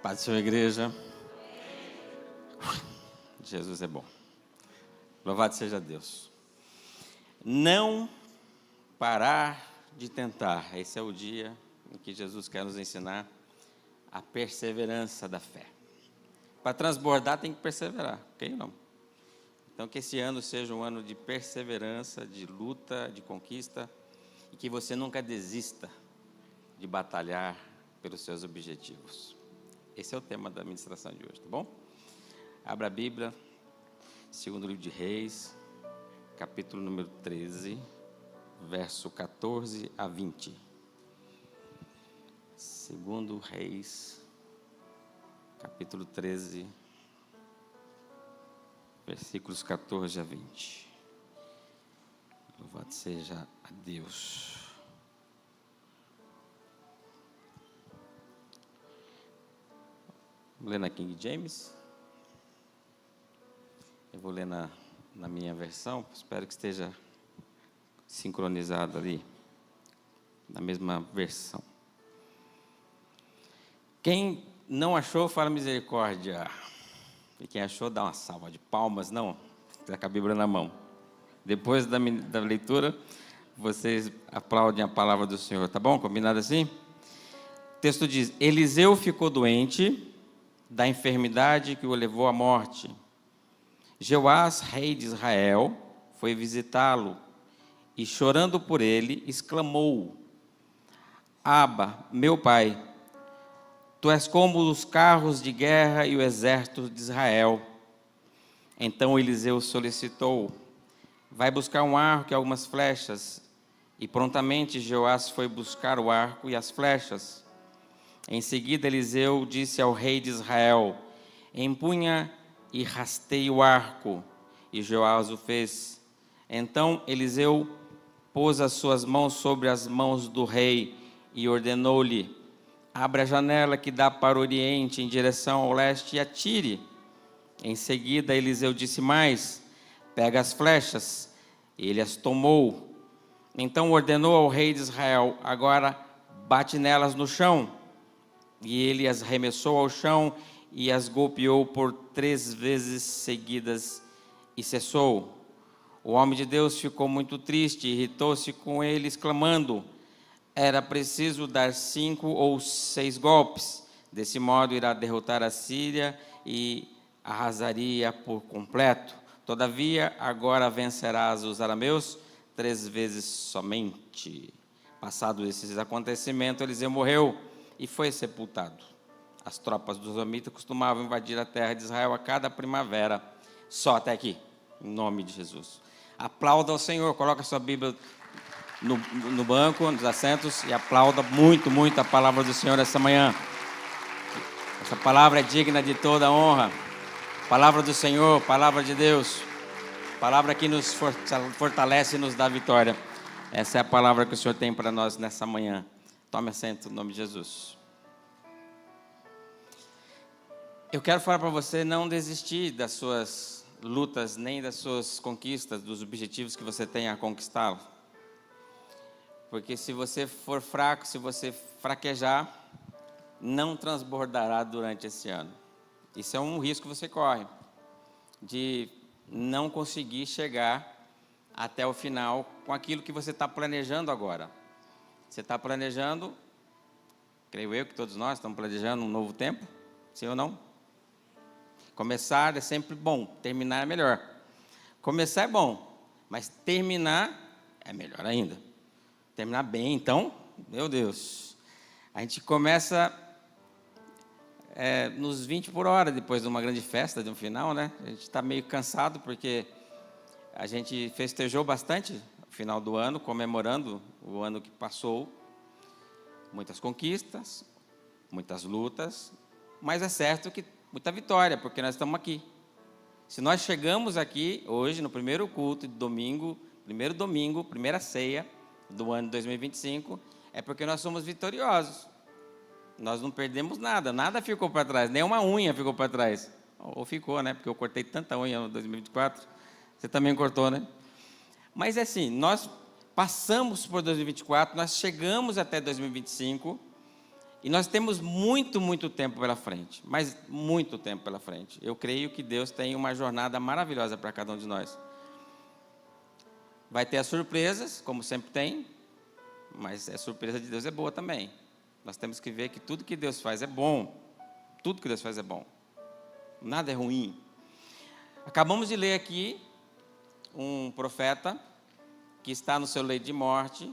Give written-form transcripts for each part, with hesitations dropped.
Paz do Senhor, igreja. Jesus é bom. Louvado seja Deus. Não parar de tentar. Esse é o dia em que Jesus quer nos ensinar a perseverança da fé. Para transbordar tem que perseverar, ok? Não. Então que esse ano seja um ano de perseverança, de luta, de conquista, e que você nunca desista de batalhar pelos seus objetivos. Esse é o tema da ministração de hoje, tá bom? Abra a Bíblia, segundo livro de Reis, capítulo número 13, verso 14 a 20. Segundo Reis, capítulo 13, versículos 14 a 20. Louvado seja a Deus. Vou ler na King James. Eu vou ler na minha versão. Espero que esteja sincronizado ali, na mesma versão. Quem não achou, fala misericórdia. E quem achou, dá uma salva de palmas. Não, está com a Bíblia na mão. Depois da leitura, vocês aplaudem a palavra do Senhor, tá bom? Combinado assim? O texto diz: Eliseu ficou doente da enfermidade que o levou à morte. Jeoás, rei de Israel, foi visitá-lo e, chorando por ele, exclamou: Aba, meu pai, tu és como os carros de guerra e o exército de Israel. Então Eliseu solicitou: vai buscar um arco e algumas flechas. E prontamente Jeoás foi buscar o arco e as flechas. Em seguida Eliseu disse ao rei de Israel: empunha e rasteie o arco. E Jeoás o fez. Então Eliseu pôs as suas mãos sobre as mãos do rei e ordenou-lhe: abra a janela que dá para o oriente, em direção ao leste, e atire. Em seguida Eliseu disse mais: pega as flechas. Ele as tomou. Então ordenou ao rei de Israel: agora bate nelas no chão. E ele as arremessou ao chão e as golpeou por 3 vezes seguidas e cessou. O homem de Deus ficou muito triste, irritou-se com ele, exclamando: era preciso dar 5 ou 6 golpes. Desse modo irá derrotar a Síria e arrasaria por completo. Todavia, agora vencerás os arameus 3 vezes somente. Passados esses acontecimentos, Eliseu morreu e foi sepultado. As tropas dos Amonitas costumavam invadir a terra de Israel a cada primavera. Só até aqui, em nome de Jesus. Aplauda ao Senhor, coloca a sua Bíblia no banco, nos assentos, e aplauda muito, muito a palavra do Senhor essa manhã. Essa palavra é digna de toda honra. Palavra do Senhor, palavra de Deus. Palavra que nos fortalece e nos dá vitória. Essa é a palavra que o Senhor tem para nós nessa manhã. Tome assento, no nome de Jesus. Eu quero falar para você não desistir das suas lutas, nem das suas conquistas, dos objetivos que você tem a conquistá-los. Porque se você for fraco, se você fraquejar, não transbordará durante esse ano. Isso é um risco que você corre, de não conseguir chegar até o final com aquilo que você está planejando agora. Você está planejando, creio eu que todos nós estamos planejando um novo tempo, sim ou não? Começar é sempre bom, terminar é melhor. Começar é bom, mas terminar é melhor ainda. Terminar bem, então, meu Deus. A gente começa nos 20 por hora, depois de uma grande festa, de um final, né? A gente está meio cansado, porque a gente festejou bastante no final do ano, comemorando o ano que passou. Muitas conquistas, muitas lutas, mas é certo que muita vitória, porque nós estamos aqui. Se nós chegamos aqui hoje, no primeiro culto de domingo, primeira ceia do ano de 2025, é porque nós somos vitoriosos. Nós não perdemos nada, nada ficou para trás, nem uma unha ficou para trás. Ou ficou, né? Porque eu cortei tanta unha no 2024. Você também cortou, né? Mas é assim, nós passamos por 2024, nós chegamos até 2025 E nós temos muito, muito tempo pela frente, mas muito tempo pela frente. Eu creio que Deus tem uma jornada maravilhosa para cada um de nós. Vai ter as surpresas, como sempre tem, mas a surpresa de Deus é boa também. Nós temos que ver que tudo que Deus faz é bom. Tudo que Deus faz é bom. Nada é ruim. Acabamos de ler aqui um profeta que está no seu leito de morte,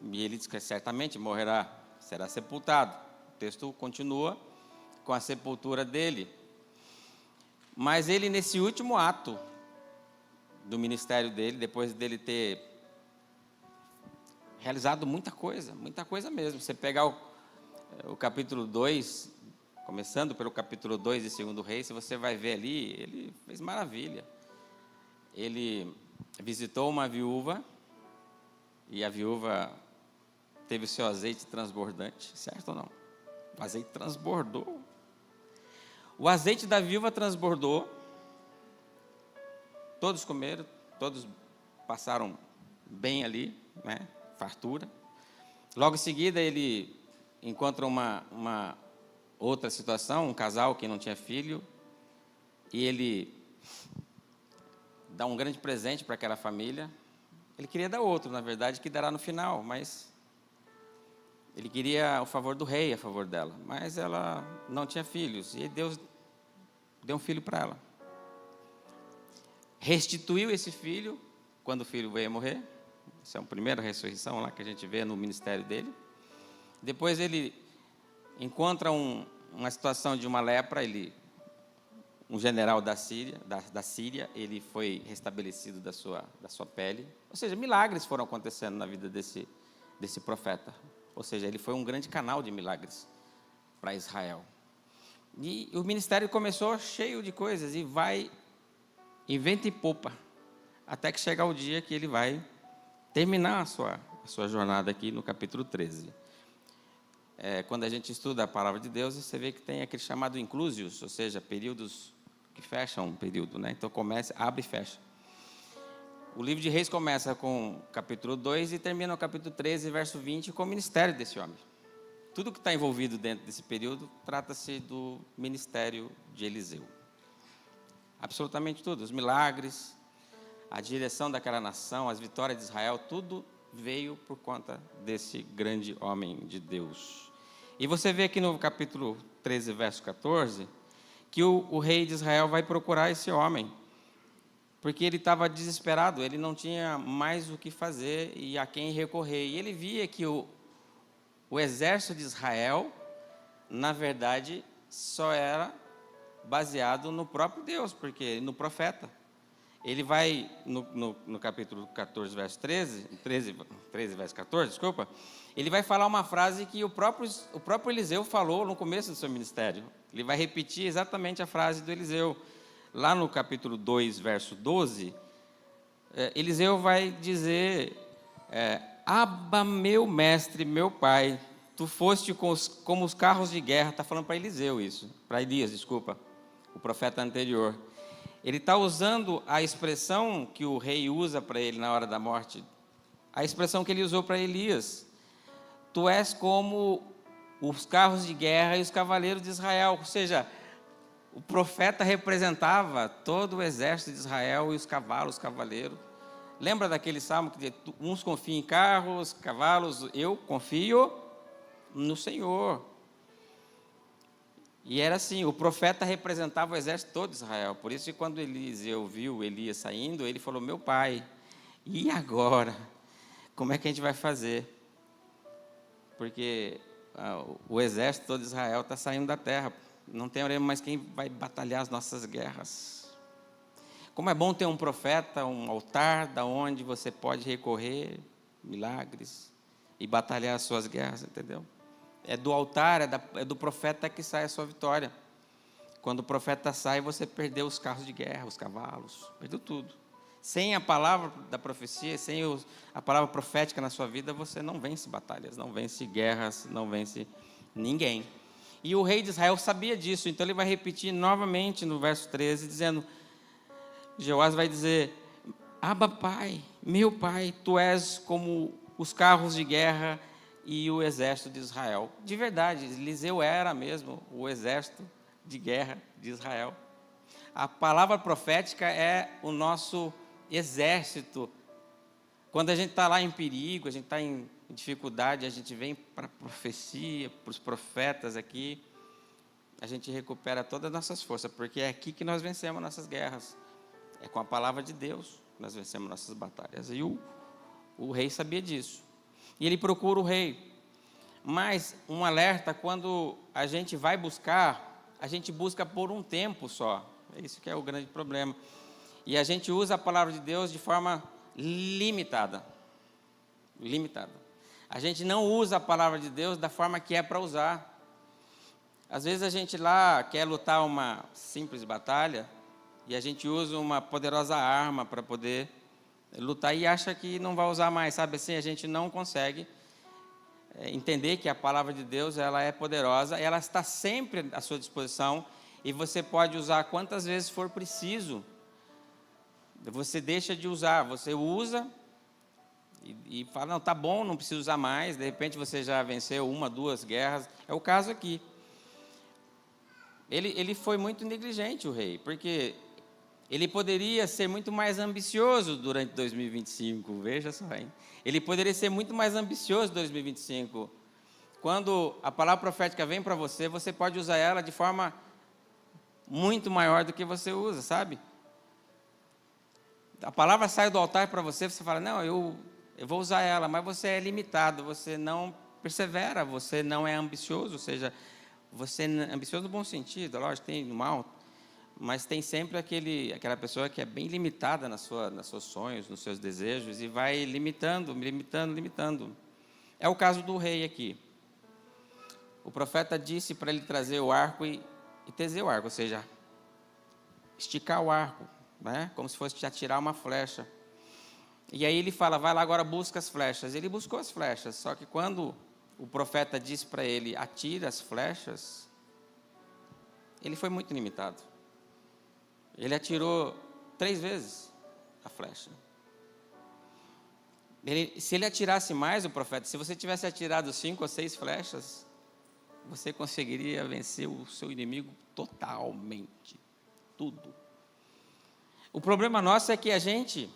e ele diz que certamente morrerá, será sepultado. O texto continua com a sepultura dele. Mas ele, nesse último ato do ministério dele, depois dele ter realizado muita coisa mesmo. Você pegar o capítulo 2, começando pelo capítulo 2 de 2 Reis, você vai ver ali, ele fez maravilha. Ele visitou uma viúva, e a viúva teve o seu azeite transbordante, certo ou não? O azeite transbordou. O azeite da viúva transbordou. Todos comeram, todos passaram bem ali, né? Fartura. Logo em seguida ele encontra uma outra situação, um casal que não tinha filho, e ele dá um grande presente para aquela família. Ele queria dar outro, na verdade, que dará no final, mas ele queria o favor do rei a favor dela, mas ela não tinha filhos, e Deus deu um filho para ela. Restituiu esse filho quando o filho veio a morrer. Essa é a primeira ressurreição lá que a gente vê no ministério dele. Depois ele encontra uma situação de uma lepra, um general da Síria, ele foi restabelecido da sua pele. Ou seja, milagres foram acontecendo na vida desse profeta. Ou seja, ele foi um grande canal de milagres para Israel. E o ministério começou cheio de coisas, e vai em vento e popa, até que chega o dia que ele vai terminar a sua jornada aqui no capítulo 13. Quando a gente estuda a palavra de Deus, você vê que tem aquele chamado inclusius, ou seja, períodos que fecham um período, né? Então abre e fecha. O livro de Reis começa com o capítulo 2 e termina no capítulo 13, verso 20, com o ministério desse homem. Tudo que está envolvido dentro desse período trata-se do ministério de Eliseu. Absolutamente tudo, os milagres, a direção daquela nação, as vitórias de Israel, tudo veio por conta desse grande homem de Deus. E você vê aqui no capítulo 13, verso 14, que o rei de Israel vai procurar esse homem, porque ele estava desesperado, ele não tinha mais o que fazer e a quem recorrer. E ele via que o exército de Israel, na verdade, só era baseado no próprio Deus, porque no profeta. Ele vai, no capítulo 14, verso 13, verso 14, desculpa, ele vai falar uma frase que o próprio Eliseu falou no começo do seu ministério. Ele vai repetir exatamente a frase do Eliseu. Lá no capítulo 2, verso 12, Eliseu vai dizer, Abba, meu mestre, meu pai, tu foste como os carros de guerra. Está falando para Eliseu isso, para Elias, desculpa, o profeta anterior. Ele está usando a expressão que o rei usa para ele na hora da morte, a expressão que ele usou para Elias. Tu és como os carros de guerra e os cavaleiros de Israel. Ou seja, o profeta representava todo o exército de Israel e os cavaleiros. Lembra daquele salmo que diz, uns confiam em carros, cavalos, eu confio no Senhor. E era assim, o profeta representava o exército todo de Israel. Por isso que quando Eliseu viu Elias saindo, ele falou, meu pai, e agora? Como é que a gente vai fazer? Porque o exército todo de Israel está saindo da terra. Não tem mais quem vai batalhar as nossas guerras. Como é bom ter um profeta, um altar, da onde você pode recorrer, milagres, e batalhar as suas guerras, entendeu? É do altar, é do profeta que sai a sua vitória. Quando o profeta sai, você perdeu os carros de guerra, os cavalos, perdeu tudo. Sem a palavra da profecia, sem a palavra profética na sua vida, você não vence batalhas, não vence guerras, não vence ninguém. E o rei de Israel sabia disso, então ele vai repetir novamente no verso 13, dizendo, Jeoás vai dizer, Abba, pai, meu pai, tu és como os carros de guerra e o exército de Israel. De verdade, Eliseu era mesmo o exército de guerra de Israel. A palavra profética é o nosso exército. Quando a gente está lá em perigo, a gente está em dificuldade, a gente vem para a profecia, para os profetas aqui, a gente recupera todas as nossas forças, porque é aqui que nós vencemos nossas guerras. É com a palavra de Deus que nós vencemos nossas batalhas. E o rei sabia disso. E ele procura o rei. Mas um alerta, quando a gente vai buscar, a gente busca por um tempo só. É isso que é o grande problema. E a gente usa a palavra de Deus de forma limitada. Limitada. A gente não usa a palavra de Deus da forma que é para usar. Às vezes a gente lá quer lutar uma simples batalha e a gente usa uma poderosa arma para poder lutar e acha que não vai usar mais, sabe assim? A gente não consegue entender que a palavra de Deus, ela é poderosa, ela está sempre à sua disposição e você pode usar quantas vezes for preciso. Você deixa de usar, você usa e fala, não, tá bom, não preciso usar mais, de repente você já venceu 1, 2 guerras, é o caso aqui. Ele foi muito negligente, o rei, porque ele poderia ser muito mais ambicioso durante 2025, veja só, hein? Ele poderia ser muito mais ambicioso em 2025. Quando a palavra profética vem para você, você pode usar ela de forma muito maior do que você usa, sabe? A palavra sai do altar para você, você fala, não, eu vou usar ela, mas você é limitado, você não persevera, você não é ambicioso, ou seja, você é ambicioso no bom sentido, lógico, tem no mal, mas tem sempre aquela pessoa que é bem limitada nos seus sonhos, nos seus desejos, e vai limitando. É o caso do rei aqui. O profeta disse para ele trazer o arco e tecer o arco, ou seja, esticar o arco, né? Como se fosse atirar uma flecha. E aí ele fala, vai lá agora, busca as flechas. Ele buscou as flechas, só que quando o profeta disse para ele, atira as flechas, ele foi muito limitado. Ele atirou 3 vezes a flecha. Se ele atirasse mais, o profeta, se você tivesse atirado 5 ou 6 flechas, você conseguiria vencer o seu inimigo totalmente, tudo. O problema nosso é que a gente,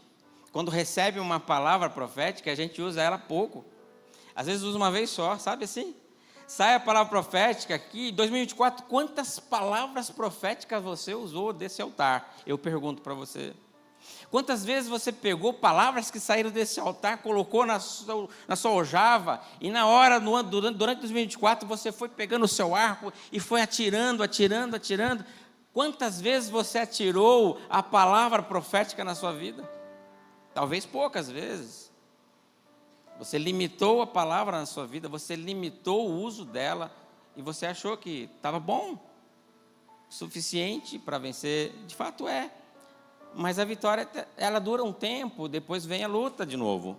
quando recebe uma palavra profética, a gente usa ela pouco. Às vezes usa uma vez só, sabe assim? Sai a palavra profética aqui, em 2024, quantas palavras proféticas você usou desse altar? Eu pergunto para você. Quantas vezes você pegou palavras que saíram desse altar, colocou na sua aljava, e na hora, durante 2024, você foi pegando o seu arco e foi atirando. Quantas vezes você atirou a palavra profética na sua vida? Talvez poucas vezes. Você limitou a palavra na sua vida, você limitou o uso dela, e você achou que estava bom, suficiente para vencer. De fato é. Mas a vitória, ela dura um tempo, depois vem a luta de novo.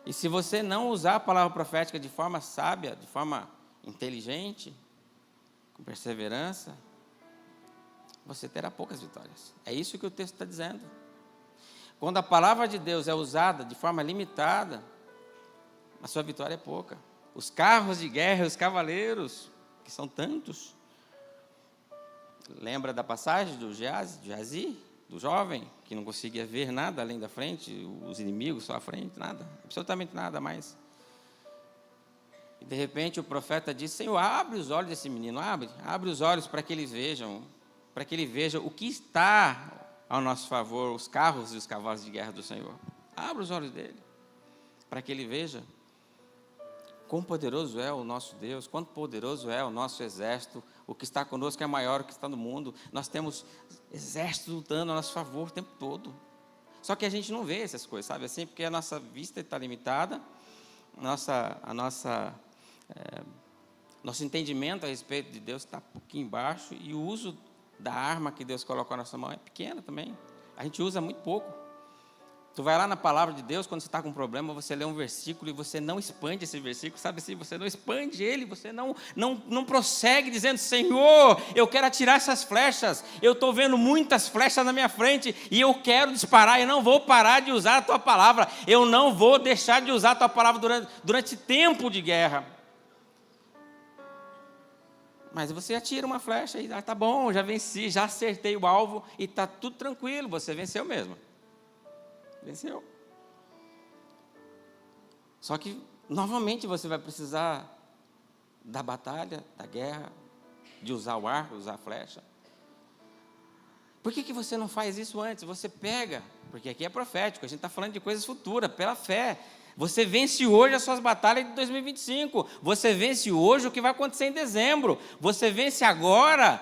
E se você não usar a palavra profética de forma sábia, de forma inteligente, com perseverança, você terá poucas vitórias. É isso que o texto está dizendo. Quando a palavra de Deus é usada de forma limitada, a sua vitória é pouca. Os carros de guerra, os cavaleiros, que são tantos. Lembra da passagem do Geazi, do jovem, que não conseguia ver nada além da frente, os inimigos só à frente, nada, absolutamente nada mais. E de repente o profeta disse, Senhor, abre os olhos desse menino, abre os olhos para que ele veja o que está ao nosso favor, os carros e os cavalos de guerra do Senhor. Abra os olhos dele, para que ele veja quão poderoso é o nosso Deus, quanto poderoso é o nosso exército, o que está conosco é maior do que está no mundo. Nós temos exércitos lutando a nosso favor o tempo todo. Só que a gente não vê essas coisas, sabe assim? Porque a nossa vista está limitada, nosso entendimento a respeito de Deus está um pouquinho embaixo, e o uso da arma que Deus colocou na nossa mão é pequena também. A gente usa muito pouco. Tu vai lá na palavra de Deus, quando você está com um problema, você lê um versículo e você não expande esse versículo, sabe assim? Você não expande ele, você não prossegue dizendo, Senhor, eu quero atirar essas flechas, eu estou vendo muitas flechas na minha frente e eu quero disparar, e não vou parar de usar a tua palavra, eu não vou deixar de usar a tua palavra durante tempo de guerra. Mas você atira uma flecha e, tá bom, já venci, já acertei o alvo e está tudo tranquilo, você venceu mesmo. Venceu. Só que, novamente, você vai precisar da batalha, da guerra, de usar o arco, usar a flecha. Por que você não faz isso antes? Você pega, porque aqui é profético, a gente está falando de coisas futuras, pela fé. Você vence hoje as suas batalhas de 2025. Você vence hoje o que vai acontecer em dezembro. Você vence agora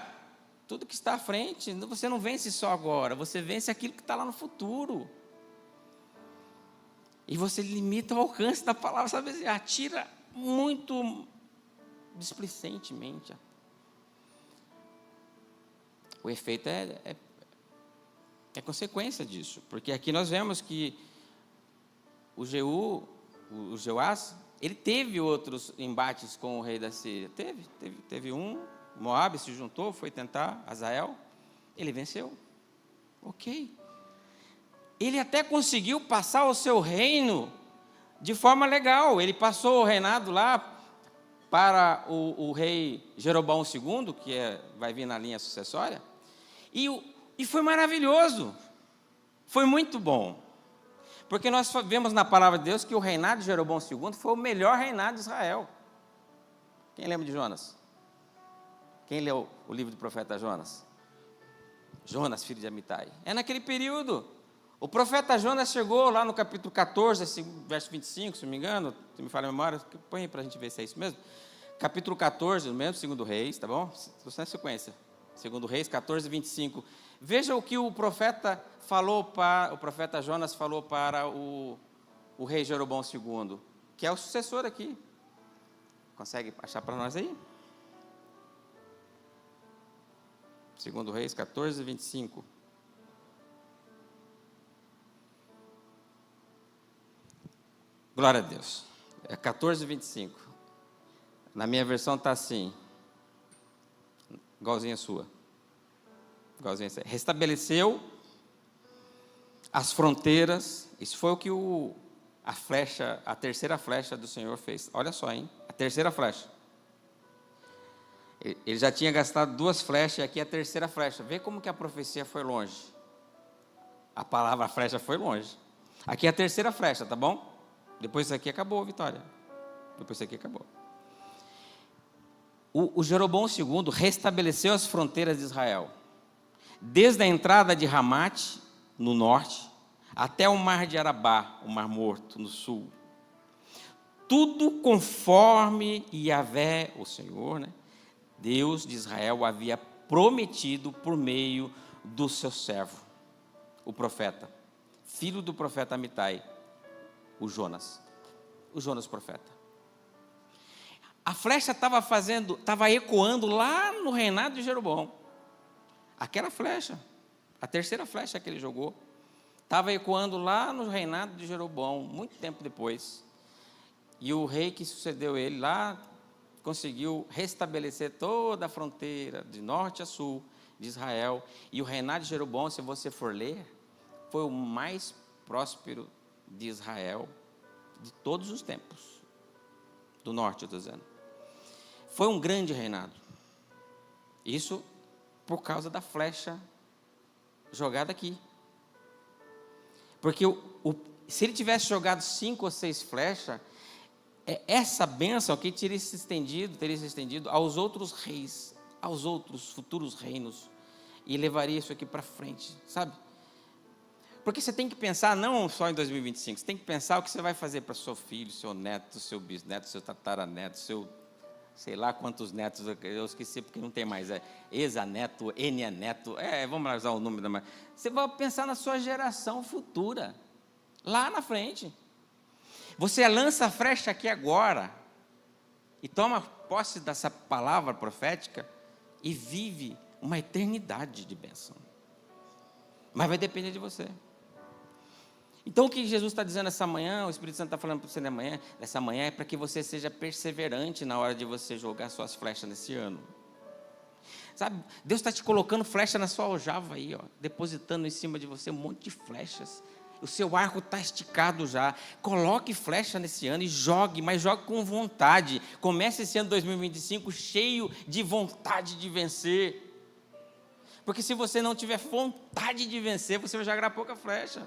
tudo que está à frente. Você não vence só agora, você vence aquilo que está lá no futuro. E você limita o alcance da palavra, sabe assim, atira muito displicentemente. O efeito é consequência disso, porque aqui nós vemos que o Jeoás, ele teve outros embates com o rei da Síria. Teve um, Moabe se juntou, foi tentar, Hazael, ele venceu. Ok. Ele até conseguiu passar o seu reino de forma legal. Ele passou o reinado lá para o rei Jeroboão II, que vai vir na linha sucessória, e foi maravilhoso, foi muito bom, porque nós vemos na palavra de Deus que o reinado de Jeroboão II foi o melhor reinado de Israel. Quem lembra de Jonas? Quem leu o livro do profeta Jonas? Jonas, filho de Amitai. É naquele período. O profeta Jonas chegou lá no capítulo 14, verso 25, se não me engano, se me falha a memória, põe aí para a gente ver se é isso mesmo. Capítulo 14, no mesmo, segundo Reis, tá bom? Você na sequência. Segundo Reis, 14, 25. Veja o que o profeta Jonas falou para o rei Jeroboão II, que é o sucessor aqui. Consegue achar para nós aí? Segundo Reis, 14, 25. Glória a Deus. É 14, 25. Na minha versão está assim. Igualzinha a sua. Igualzinha a sua. Restabeleceu as fronteiras. Isso foi o que a terceira flecha do Senhor fez. Olha só, hein? A terceira flecha. Ele já tinha gastado 2 flechas e aqui é a terceira flecha. Vê como que a profecia foi longe. A palavra flecha foi longe. Aqui é a terceira flecha, tá bom? Depois isso aqui acabou a vitória. Depois isso aqui acabou. O Jeroboão II restabeleceu as fronteiras de Israel. Desde a entrada de Ramate, no norte, até o mar de Arabá, o mar morto, no sul. Tudo conforme Yahvé, o Senhor, né? Deus de Israel, havia prometido por meio do seu servo, o profeta, filho do profeta Amitai, o Jonas profeta. A flecha estava ecoando lá no reinado de Jeroboão. Aquela flecha, a terceira flecha que ele jogou, estava ecoando lá no reinado de Jeroboão, muito tempo depois. E o rei que sucedeu ele lá, conseguiu restabelecer toda a fronteira, de norte a sul, de Israel. E o reinado de Jeroboão, se você for ler, foi o mais próspero de Israel, de todos os tempos, do norte, eu estou dizendo. Foi um grande reinado. Isso por causa da flecha jogada aqui. Porque se ele tivesse jogado 5 ou 6 flechas, essa bênção aqui teria se estendido aos outros reis, aos outros futuros reinos, e levaria isso aqui para frente, sabe? Porque você tem que pensar não só em 2025, você tem que pensar o que você vai fazer para seu filho, seu neto, seu bisneto, seu tataraneto, seu sei lá quantos netos, eu esqueci porque não tem mais, exa-neto, enia-neto, vamos usar o número, mas você vai pensar na sua geração futura, lá na frente. Você lança a flecha aqui agora, e toma posse dessa palavra profética, e vive uma eternidade de bênção. Mas vai depender de você. Então, o que Jesus está dizendo essa manhã, o Espírito Santo está falando para você nessa manhã, é para que você seja perseverante na hora de você jogar suas flechas nesse ano. Sabe, Deus está te colocando flecha na sua aljava aí, ó, depositando em cima de você um monte de flechas. O seu arco está esticado já. Coloque flecha nesse ano e jogue, mas jogue com vontade. Comece esse ano 2025 cheio de vontade de vencer. Porque se você não tiver vontade de vencer, você vai jogar pouca flecha.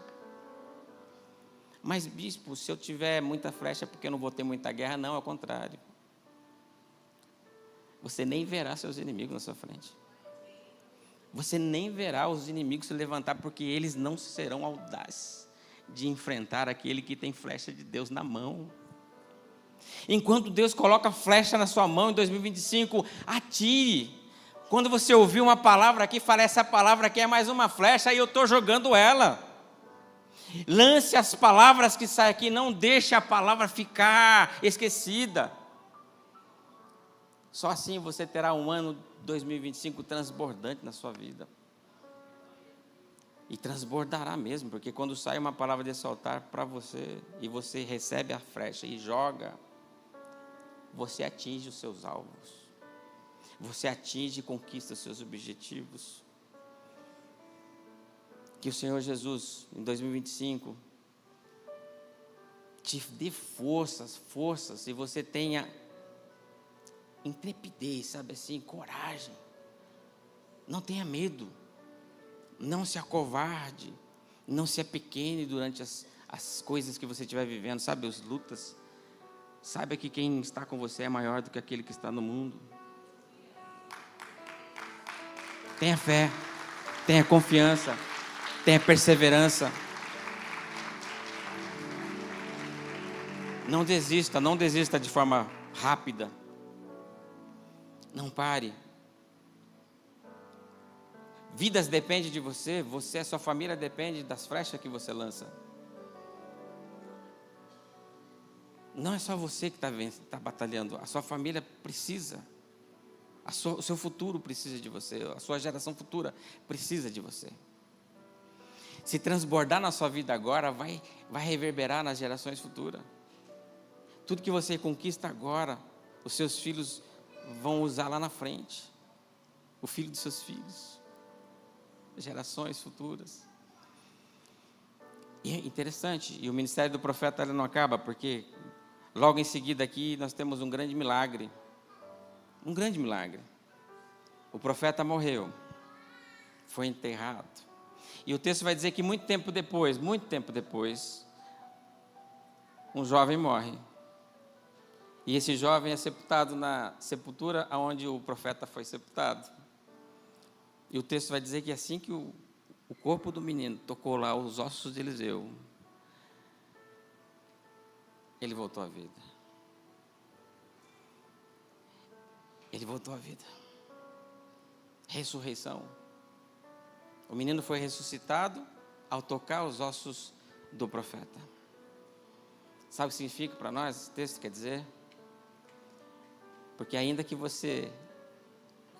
Mas, bispo, se eu tiver muita flecha, é porque eu não vou ter muita guerra? Não, ao contrário. Você nem verá seus inimigos na sua frente. Você nem verá os inimigos se levantar, porque eles não serão audazes de enfrentar aquele que tem flecha de Deus na mão. Enquanto Deus coloca flecha na sua mão em 2025, atire. Quando você ouvir uma palavra aqui, fala, essa palavra aqui é mais uma flecha, e eu estou jogando ela. Lance as palavras que saem aqui, não deixe a palavra ficar esquecida. Só assim você terá um ano 2025 transbordante na sua vida. E transbordará mesmo, porque quando sai uma palavra desse altar para você, e você recebe a flecha e joga, você atinge os seus alvos. Você atinge e conquista os seus objetivos. Que o Senhor Jesus, em 2025, te dê forças, e você tenha intrepidez, sabe assim, coragem. Não tenha medo, não se acovarde, não se apequene durante as coisas que você estiver vivendo, sabe, as lutas. Saiba que quem está com você é maior do que aquele que está no mundo. Tenha fé, tenha confiança, tenha perseverança. Não desista de forma rápida. Não pare. Vidas dependem de você, a sua família depende das flechas que você lança. Não é só você que está batalhando, a sua família precisa. O seu futuro precisa de você, a sua geração futura precisa de você. Se transbordar na sua vida agora, vai reverberar nas gerações futuras. Tudo que você conquista agora, os seus filhos vão usar lá na frente. O filho dos seus filhos. Gerações futuras. E é interessante, e o ministério do profeta não acaba, porque logo em seguida aqui nós temos um grande milagre. Um grande milagre. O profeta morreu. Foi enterrado. E o texto vai dizer que muito tempo depois, um jovem morre. E esse jovem é sepultado na sepultura onde o profeta foi sepultado. E o texto vai dizer que assim que o corpo do menino tocou lá os ossos de Eliseu, ele voltou à vida. Ele voltou à vida. Ressurreição. O menino foi ressuscitado ao tocar os ossos do profeta. Sabe o que significa para nós esse texto quer dizer? Porque ainda que você,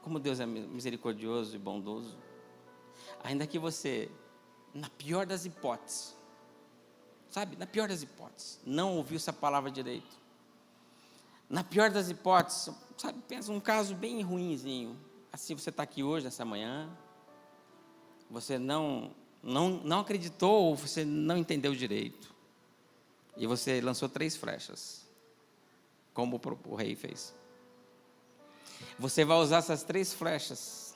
como Deus é misericordioso e bondoso, ainda que você, na pior das hipóteses, não ouviu essa palavra direito. Na pior das hipóteses, pensa um caso bem ruinzinho. Assim, você está aqui hoje, nessa manhã, você não acreditou ou você não entendeu direito. E você lançou 3 flechas, como o rei fez. Você vai usar essas 3 flechas,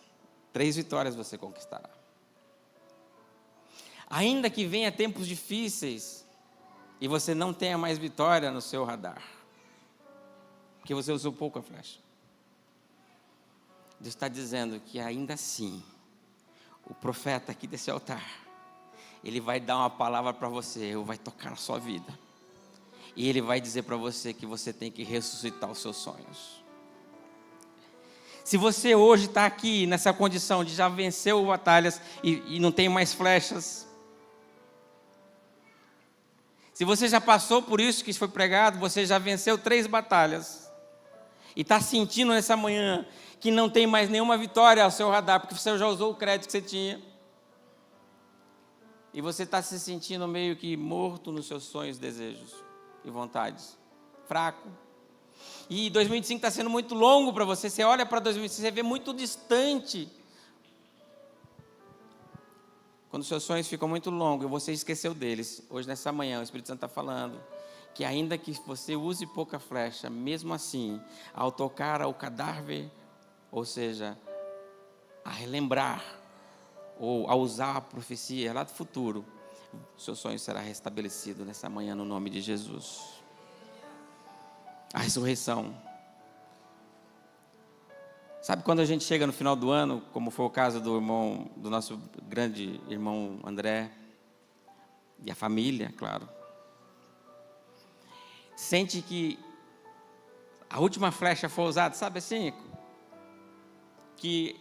3 vitórias você conquistará. Ainda que venha tempos difíceis e você não tenha mais vitória no seu radar, porque você usou pouco a flecha. Deus está dizendo que ainda assim, o profeta aqui desse altar, ele vai dar uma palavra para você, vai tocar na sua vida. E ele vai dizer para você que você tem que ressuscitar os seus sonhos. Se você hoje está aqui nessa condição de já venceu batalhas e não tem mais flechas, se você já passou por isso que foi pregado, você já venceu 3 batalhas, e está sentindo nessa manhã que não tem mais nenhuma vitória ao seu radar, porque você já usou o crédito que você tinha, e você está se sentindo meio que morto nos seus sonhos, desejos e vontades, fraco. E 2025 está sendo muito longo para você. Você olha para 2025, você vê muito distante. Quando seus sonhos ficam muito longos e você esqueceu deles, hoje nessa manhã o Espírito Santo está falando que ainda que você use pouca flecha, mesmo assim, ao tocar ao cadáver, ou seja, a relembrar, ou a usar a profecia lá do futuro, o seu sonho será restabelecido nessa manhã no nome de Jesus. A ressurreição. Sabe quando a gente chega no final do ano, como foi o caso do nosso grande irmão André, e a família, claro, sente que a última flecha foi usada, sabe assim, que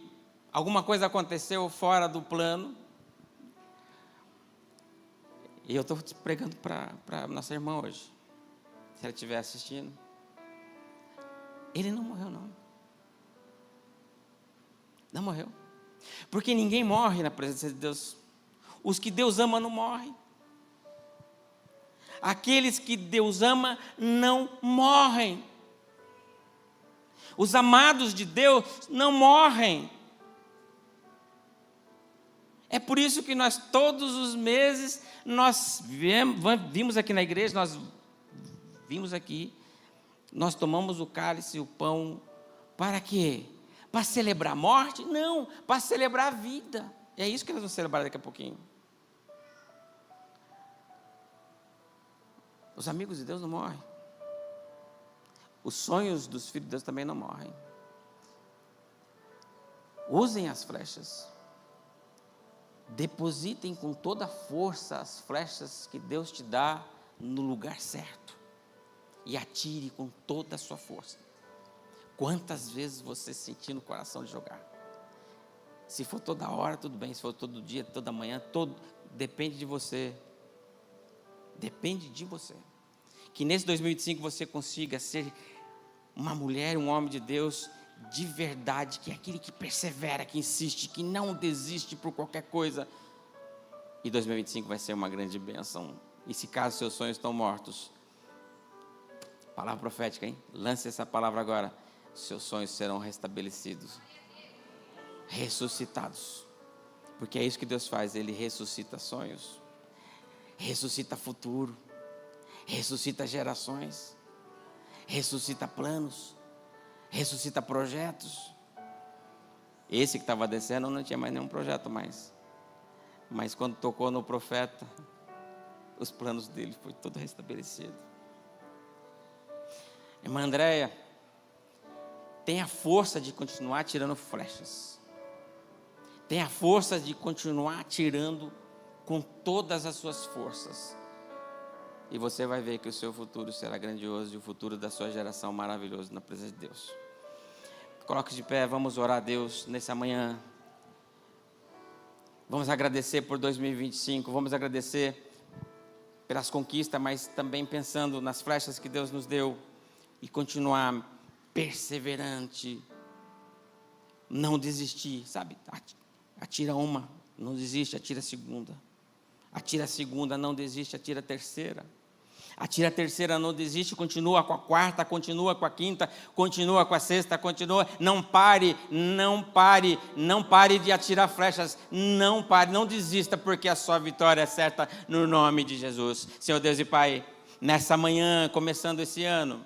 alguma coisa aconteceu fora do plano, e eu estou pregando para nossa irmã hoje, se ela estiver assistindo, ele não morreu não. Não morreu. Porque ninguém morre na presença de Deus. Os que Deus ama não morrem. Aqueles que Deus ama não morrem. Os amados de Deus não morrem. É por isso que nós todos os meses, nós vimos aqui na igreja, nós vimos aqui, nós tomamos o cálice e o pão, para quê? Para celebrar a morte? Não, para celebrar a vida. É isso que nós vamos celebrar daqui a pouquinho. Os amigos de Deus não morrem. Os sonhos dos filhos de Deus também não morrem. Usem as flechas. Depositem com toda a força as flechas que Deus te dá no lugar certo. E atire com toda a sua força. Quantas vezes você sentir no coração de jogar? Se for toda hora, tudo bem. Se for todo dia, toda manhã, depende de você. Depende de você. Que nesse 2025 você consiga ser uma mulher, um homem de Deus de verdade, que é aquele que persevera, que insiste, que não desiste por qualquer coisa. E 2025 vai ser uma grande bênção. E se caso seus sonhos estão mortos, palavra profética, hein? Lance essa palavra agora. Seus sonhos serão restabelecidos, ressuscitados, porque é isso que Deus faz, Ele ressuscita sonhos, ressuscita futuro, ressuscita gerações, ressuscita planos, ressuscita projetos. Esse que estava descendo não tinha mais nenhum projeto mais, mas quando tocou no profeta, os planos dele foi todo restabelecido. Irmã Andréia, tem a força de continuar tirando flechas. Tem a força de continuar atirando com todas as suas forças. E você vai ver que o seu futuro será grandioso e o futuro da sua geração maravilhoso na presença de Deus. Coloque de pé, vamos orar a Deus nessa manhã. Vamos agradecer por 2025, vamos agradecer pelas conquistas, mas também pensando nas flechas que Deus nos deu e continuar perseverante, não desistir, sabe? Atira uma, não desiste, atira a segunda, não desiste, atira a terceira. Atira a terceira, não desiste, continua com a quarta, continua com a quinta, continua com a sexta, continua, não pare de atirar flechas, não pare, não desista, porque a sua vitória é certa no nome de Jesus. Senhor Deus e Pai, nessa manhã, começando esse ano,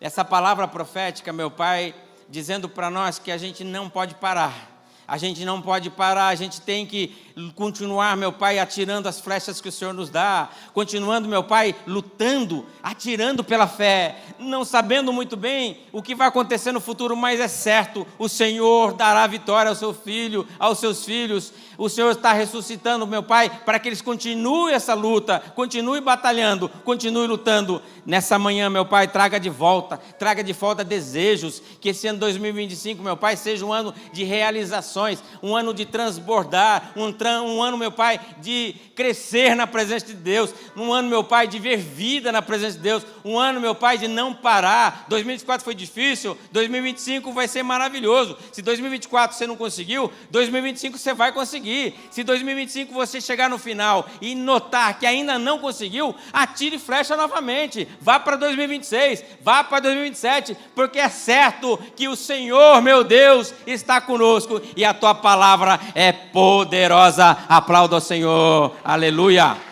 essa palavra profética, meu Pai, dizendo para nós que a gente não pode parar. A gente não pode parar, a gente tem que continuar, meu Pai, atirando as flechas que o Senhor nos dá, continuando, meu Pai, lutando, atirando pela fé, não sabendo muito bem o que vai acontecer no futuro, mas é certo, o Senhor dará vitória ao seu filho, aos seus filhos. O Senhor está ressuscitando, meu Pai, para que eles continuem essa luta, continuem batalhando, continuem lutando. Nessa manhã, meu Pai, traga de volta desejos, que esse ano 2025, meu Pai, seja um ano de realizações, transformações, um ano de transbordar, um ano, meu Pai, de crescer na presença de Deus, um ano, meu Pai, de ver vida na presença de Deus, um ano, meu Pai, de não parar. 2024 foi difícil, 2025 vai ser maravilhoso. Se 2024 você não conseguiu, 2025 você vai conseguir. Se 2025 você chegar no final e notar que ainda não conseguiu, atire flecha novamente, vá para 2026, vá para 2027, porque é certo que o Senhor, meu Deus, está conosco e a tua palavra é poderosa. Aplauda ao Senhor, aleluia.